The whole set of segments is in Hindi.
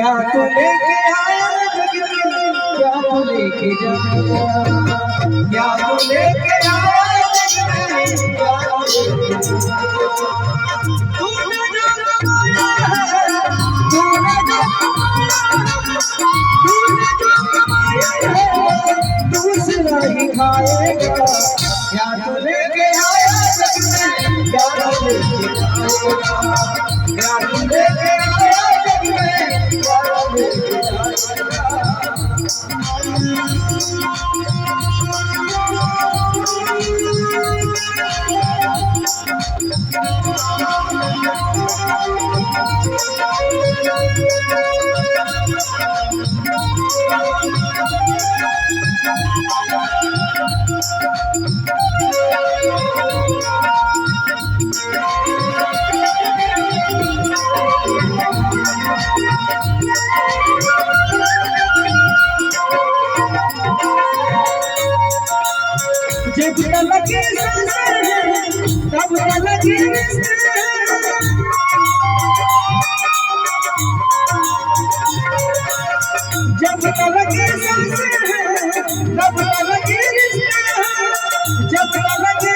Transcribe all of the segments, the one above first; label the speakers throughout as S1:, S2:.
S1: क्या तो लेके आया जग में, क्या तो लेके जाएगा, क्या तो लेके आया जग में, क्या तो लेके जाएगा। तूने जो कमाया है, तूने जो कमाया है, दूसरा ही खाएगा। क्या तो लेके आया जग में, क्या तो लेके जाएगा, क्या तो लेके आया जग में, क्या तो लेके जाएगा। जब लगे तब लगे, जब लगे तब लगे, जब लगे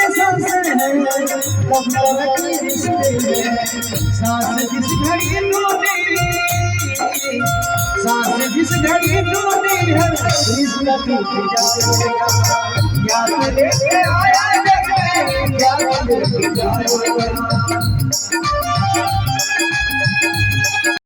S1: तब लगे। सांस जिस घड़ी टूटी, सांस जिस घड़ी टूटी है, रिश्ता टूट जाएगा। क्या तो लेके आया जग में, क्या तो लेके जाएगा।